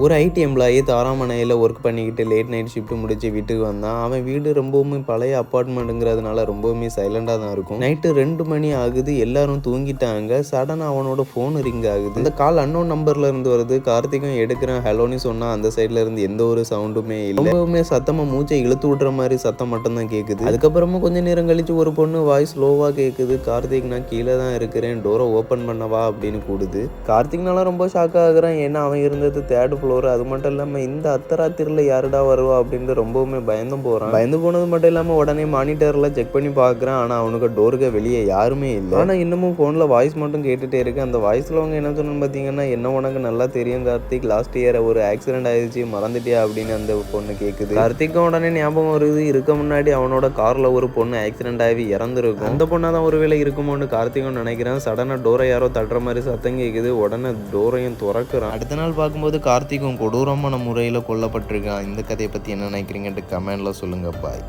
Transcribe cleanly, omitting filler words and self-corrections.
ஒரு ID employee தாராமணையில் work பண்ணிக்கிட்டு late night shift முடிச்சு வீட்டுக்கு வந்தான். அவன் வீடு ரொம்பவுமே பழைய அப்பார்ட்மெண்ட்டுங்கிறதுனால ரொம்பவுமே சைலண்டாக தான் இருக்கும். நைட்டு 2 மணி ஆகுது, எல்லாரும் தூங்கிட்டாங்க. சடனாக அவனோட ஃபோன் ரிங் ஆகுது. அந்த கால் அன்னோன் நம்பர்ல இருந்து வருது. கார்த்திக்கும் எடுக்கிறேன் ஹலோன்னு சொன்னா அந்த சைட்ல இருந்து எந்த ஒரு சவுண்டுமே இல்லை. ரொம்பவுமே சத்தமாக மூச்சை இழுத்து விடுற மாதிரி சத்தம் மட்டும் தான் கேட்குது. அதுக்கப்புறமா கொஞ்சம் நேரம் கழிச்சு ஒரு பொண்ணு வாய்ஸ் ஸ்லோவாக கேட்குது. கார்த்திக், நான் கீழே தான் இருக்கிறேன், டோரை ஓப்பன் பண்ணவா அப்படின்னு கூடுது. கார்த்திக்னால ரொம்ப ஷாக் ஆகுறான். ஏன்னா அவன் இருந்தது தேர்ட் ஃப்ளோர். அது மட்டும் இல்லாமல் இந்த அர்த்தராத்திரியில் யாருடா வருவா அப்படின்ட்டு ரொம்பவுமே பயந்தும் போகிறான். பயந்து போனது மட்டும் இல்லாமல் உடனே மானிட்டரில் செக் பண்ணி பார்க்குறான். ஆனால் அவனுக்கு டோருக்கு வெளியே யாருமே இல்லை. ஆனால் இன்னமும் ஃபோனில் வாய்ஸ் மட்டும் கேட்டுகிட்டே இருக்கு. அந்த வாய்ஸில் அவங்க என்ன சொன்னு பார்த்தீங்கன்னா, என்ன உனக்கு நல்லா தெரியும் கார்த்திக், லாஸ்ட் இயர் ஒரு ஆக்சிடென்ட் ஆயிடுச்சு, மறந்துட்டியா அப்படின்னு அந்த பொண்ணு கேட்குது. கார்த்திக்கும் உடனே ஞாபகம் வருது, இருக்க முன்னாடி அவனோட காரில் ஒரு பொண்ணு ஆக்சிடென்ட் ஆகி இறந்துருக்கும். அந்த பொண்ணாக தான் ஒருவேளை இருக்குமோன்னு கார்த்திக்கும் நினைக்கிறான். சடனாக டோரை யாரோ தட்டுற மாதிரி சத்தம் கேட்குது. உடனே டோரையும் திறக்கிறான். அடுத்த நாள் பார்க்கும்போது கார்த்திக்கும் கொடூரமான முறையில் கொல்லப்பட்டிருக்கான். இந்த கதையை பற்றி என்ன நினைக்கிறீங்கன்ட்டு கமெண்ட்ல சொல்லுங்க. பாய்.